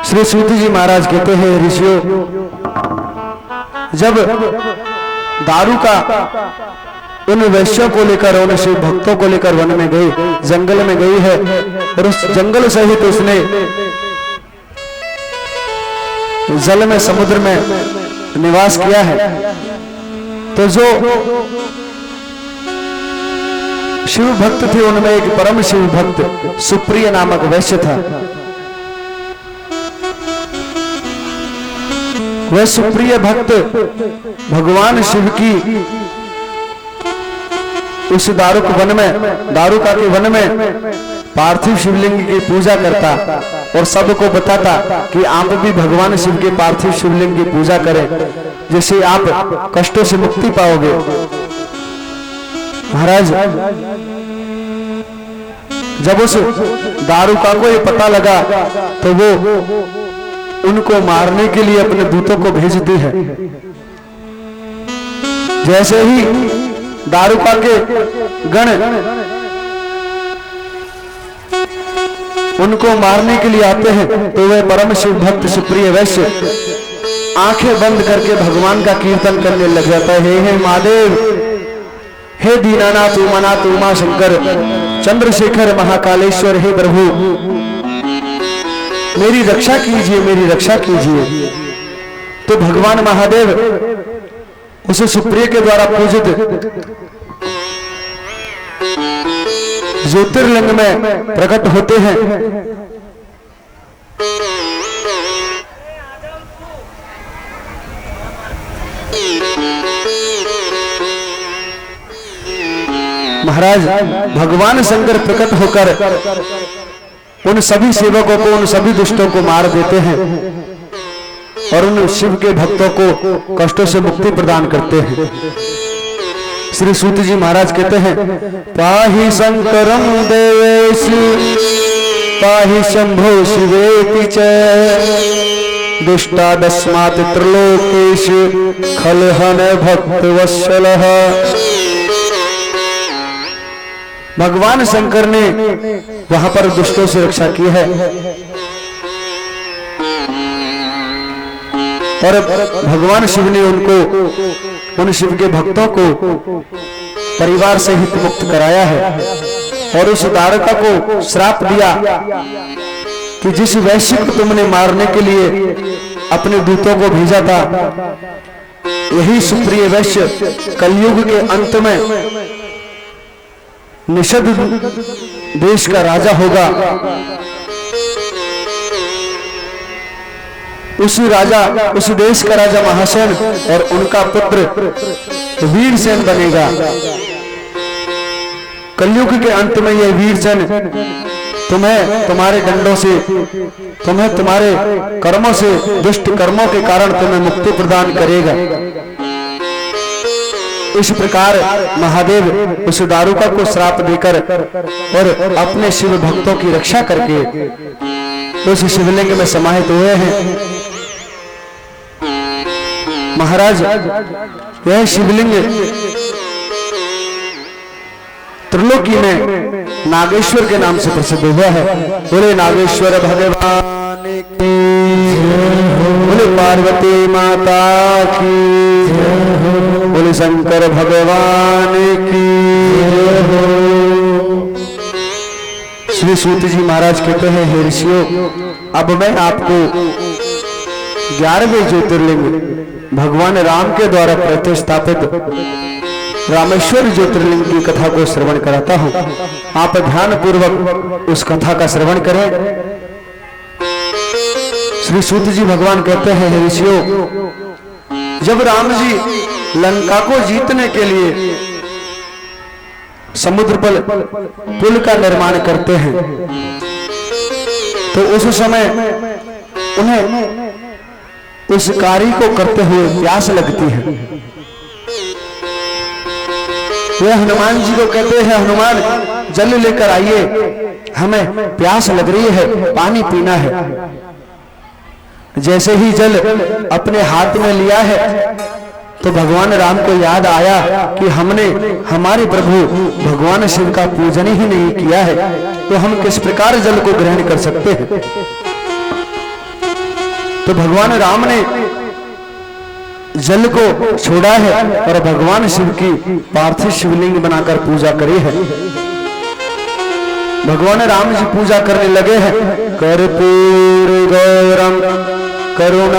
श्री सूत जी महाराज कहते हैं, ऋषियों, जब दारू का उन वैश्यों को लेकर, उन शिव भक्तों को लेकर वन में गई, जंगल में गई है, और उस जंगल सहित उसने जल में, समुद्र में निवास किया है, तो जो शिव भक्त थे उनमें एक परम शिव भक्त सुप्रिय नामक वैश्य था। वह सुप्रिय भक्त भगवान शिव की उस दारुक वन में, दारुका के वन में पार्थिव शिवलिंग की पूजा करता और सबको बताता कि आप भी भगवान शिव के पार्थिव शिवलिंग की पूजा करें, जिससे आप कष्टों से मुक्ति पाओगे। महाराज, जब उस दारुका को ये पता लगा तो वो उनको मारने के लिए अपने दूतों को भेजती है। जैसे ही दारुका के गण उनको मारने के लिए आते हैं तो वह परम शिव भक्त सुप्रिय वैश्य आंखें बंद करके भगवान का कीर्तन करने लग जाता है। हे महादेव, हे दीनानाथ, उमानाथ, उमा शंकर, चंद्रशेखर, महाकालेश्वर, हे प्रभु, मेरी रक्षा कीजिए, मेरी रक्षा कीजिए। तो भगवान महादेव उस सुप्रिय के द्वारा पूजित ज्योतिर्लिंग में प्रकट होते हैं। महाराज, भगवान शंकर प्रकट होकर उन सभी सेवकों को, उन सभी दुष्टों को मार देते हैं और उन शिव के भक्तों को कष्टों से मुक्ति प्रदान करते हैं। श्री सूत जी महाराज कहते हैं, पाहि शंकरम देवेश पाहि शंभो शिवेति च दुष्टादस्मात् त्रिलोकेश खलहन भक्त वत्सलः। भगवान शंकर ने वहां पर दुष्टों से रक्षा की है और भगवान शिव ने उनको, उन शिव के भक्तों को परिवार से हित मुक्त कराया है। और उस दारुका को श्राप दिया कि जिस वैश्य को तुमने मारने के लिए अपने दूतों को भेजा था, यही सुप्रिय वैश्य कलयुग के अंत में निषद देश का राजा होगा। उस देश का राजा महासेन और उनका पुत्र वीरसेन बनेगा। कलयुग के अंत में यह वीरसेन तुम्हें तुम्हारे दंडों से, तुम्हें तुम्हारे कर्मों से, दुष्ट कर्मों के कारण तुम्हें मुक्ति प्रदान करेगा। इस प्रकार महादेव उस दारुका को श्राप देकर और अपने शिव भक्तों की रक्षा करके उस शिवलिंग में समाहित हुए हैं। महाराज, यह शिवलिंग त्रिलोकी में नागेश्वर के नाम से प्रसिद्ध हुआ है। बोले नागेश्वर भगवान की, बोले पार्वती माता की, बोले शंकर भगवान की। श्री सूत जी महाराज कहते हैं, हे ऋषियों, अब मैं आपको 11वें ज्योतिर्लिंग भगवान राम के द्वारा प्रतिष्ठापित रामेश्वर ज्योतिर्लिंग की कथा को श्रवण कराता हूं। आप ध्यान पूर्वक उस कथा का श्रवण करें। श्री सूत जी भगवान कहते हैं, हे ऋषियों, जब राम जी लंका को जीतने के लिए समुद्र पर पुल का निर्माण करते हैं तो उस समय उन्हें उस कार्य को करते हुए प्यास लगती है। वे हनुमान जी को कहते हैं, हनुमान जल लेकर आइए, हमें प्यास लग रही है, पानी पीना है। जैसे ही जल अपने हाथ में लिया है तो भगवान राम को याद आया कि हमने हमारे प्रभु भगवान शिव का पूजन ही नहीं किया है, तो हम किस प्रकार जल को ग्रहण कर सकते हैं। तो भगवान राम ने जल को छोड़ा है और भगवान शिव की पार्थिव शिवलिंग बनाकर पूजा करी है। भगवान राम जी पूजा करने लगे हैं। कर्पूर गौरम करुणावतारम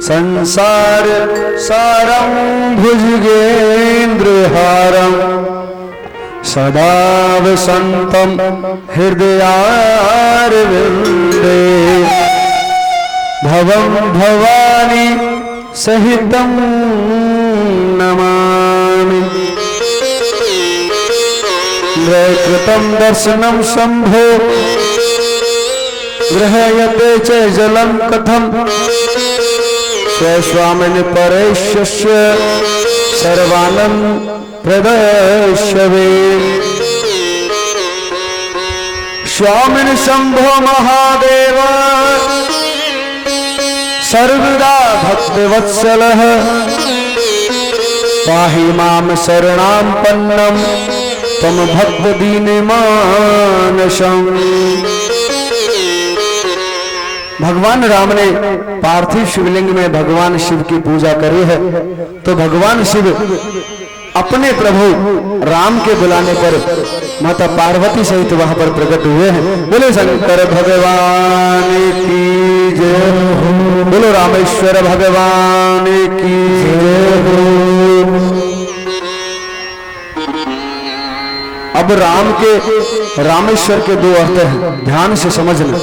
संसार सारम भुजगेंद्रहारम सदा वसंतम हृदयारविंदे भवं भवानी सहितं नमामि। कृतं दर्शनं शंभो गृह्यते च जलं कथं स्वस्वामिन् परेशस्य सर्वानं प्रदर्शवे। स्वामिन् शंभो महादेव सर्वदा भक्तवत्सलः पाहि मां शरणां पन्नं त्वं भक्तदीनमानसम्। भगवान राम ने पार्थिव शिवलिंग में भगवान शिव की पूजा करी है। तो भगवान शिव अपने प्रभु राम के बुलाने पर माता पार्वती सहित वहां पर प्रकट हुए हैं। बोले शंकर भगवान की जय हो, बोलो रामेश्वर भगवान की जय हो। अब राम के रामेश्वर के दो अर्थ हैं, ध्यान से समझना।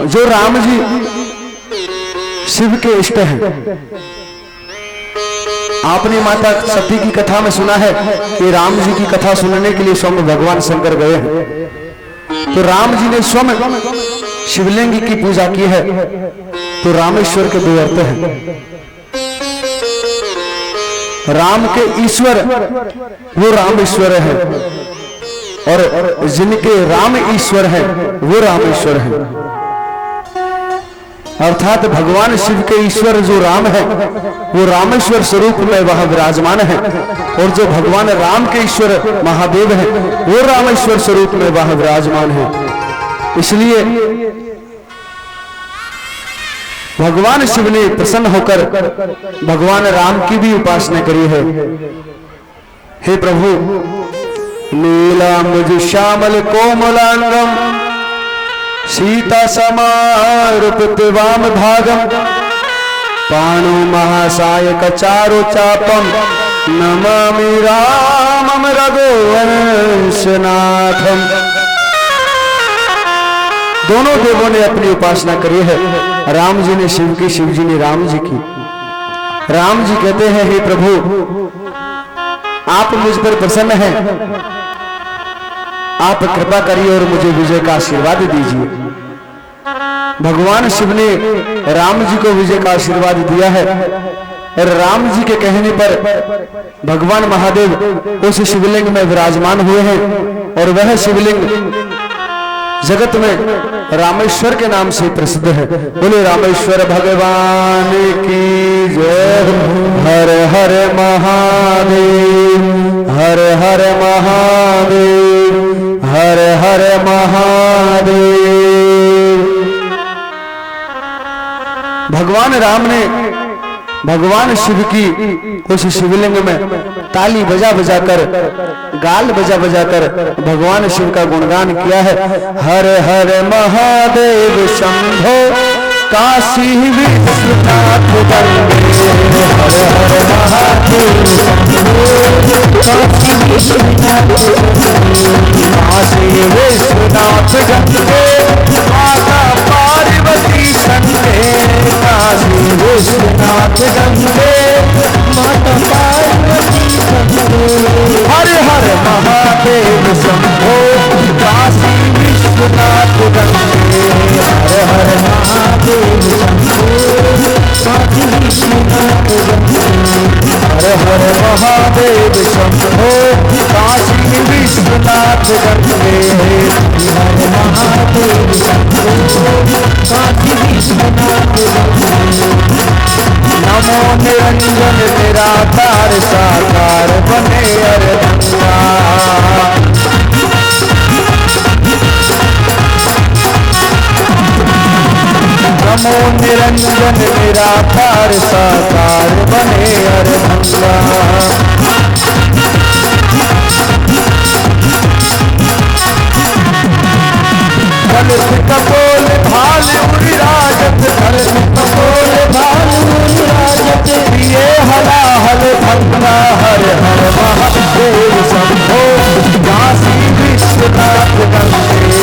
जो राम जी शिव के इष्ट हैं, आपने माता सती की कथा में सुना है कि राम जी की कथा सुनने के लिए स्वयं भगवान शंकर गए हैं। तो राम जी ने स्वयं शिवलिंग की पूजा की है। तो रामेश्वर के दो अर्थ हैं। राम के ईश्वर वो रामेश्वर है और जिनके राम ईश्वर है वो रामेश्वर है। अर्थात भगवान शिव के ईश्वर जो राम है वो रामेश्वर स्वरूप में वह विराजमान है और जो भगवान राम के ईश्वर महादेव है वो रामेश्वर स्वरूप में वह विराजमान है। इसलिए भगवान शिव ने प्रसन्न होकर भगवान राम की भी उपासना करी है। हे प्रभु, नीलांबुज श्यामल कोमलांगम सीता समारूपित वाम भागम पाणु महासायक चारु चापम नमामि रामम रघुवंशनाथम। दोनों देवों ने अपनी उपासना करी है। राम जी ने शिव की, शिव जी ने राम जी की। राम जी कहते हैं, हे प्रभु, आप मुझ पर प्रसन्न हैं, आप कृपा करिए और मुझे विजय का आशीर्वाद दीजिए। भगवान शिव ने राम जी को विजय का आशीर्वाद दिया है और राम जी के कहने पर भगवान महादेव उस शिवलिंग में विराजमान हुए हैं और वह शिवलिंग जगत में रामेश्वर के नाम से प्रसिद्ध है। बोले रामेश्वर भगवान की जय। हर हर महादेव, हर हर महादेव, हर हर महादेव। भगवान राम ने भगवान शिव की उस शिवलिंग में ताली बजा बजा कर, गाल बजा बजा कर भगवान शिव का गुणगान किया है। हर हर महादेव शंभो काशी विश्वनाथ वंदे। हर हर महादेव शंभो काशी विश्वनाथ वंदे। काशी विश्वनाथ गंगे माता पार्वती संगे। काशी विश्वनाथ गंगे माता पार्वती संगे। हर हर महादेव शंभो काशी विश्वनाथ गंगे। हर हर महादेव शंभो काशी विश्वनाथ गंगे। हर हर महादेव शंभो काशी विश्वनाथ गंगे। हर महादेव शंभो काशी विश्वनाथ गंगे। नमो निरंजन निराकार साकार बने अरदंगा। निरंजन निराकार साकार बने हर भंगा। धरती कपोल भाल उड़िराजत, धरती कपोल भाल उड़िराजत, ये हलाहल भंगा हर हर महादेव शंभो। काशी विश्वनाथ गंगे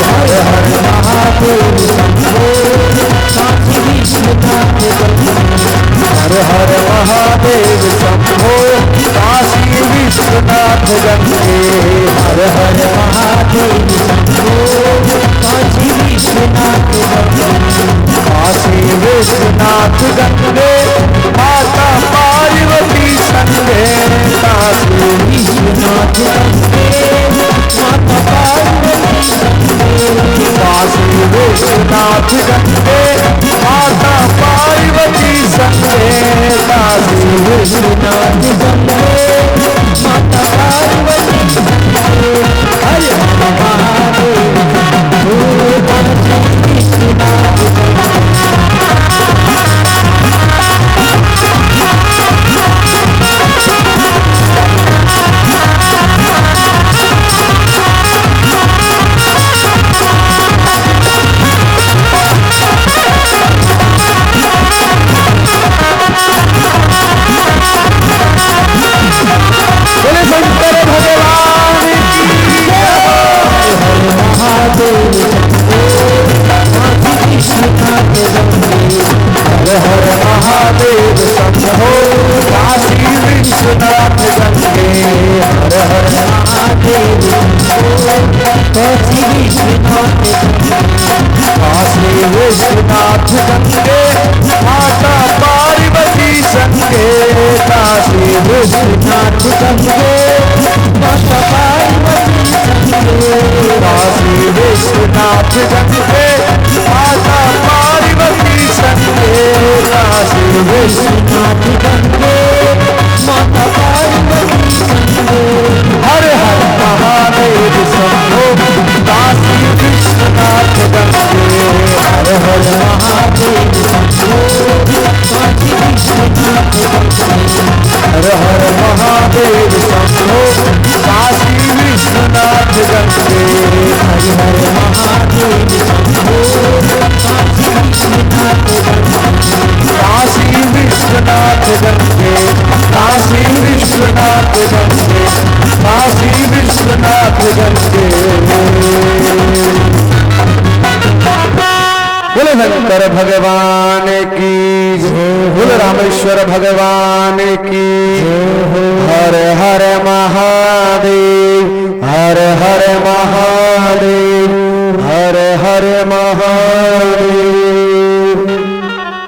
हर हर महादेव शंभो। काशी विश्वनाथ गंगे हर हर महादेव शंभो। काशी विश्वनाथ गंगे हर हर महादेव शंभो। काशी विश्वनाथ गंगे, काशी विश्वनाथ गंगे, माता पार्वती संगे। काशी विश्वनाथ गंगे, माता पार्वती संगे। काशी विश्वनाथ गंगे, माता पार्वती संगे। काशी विश्वनाथ गंगे, माता पार्वती संगे। हरे महादेव शंकर भगवान की जय, बोल रामेश्वर भगवान की हर हर महादेव, हर हर महादेव, हर हर महादेव।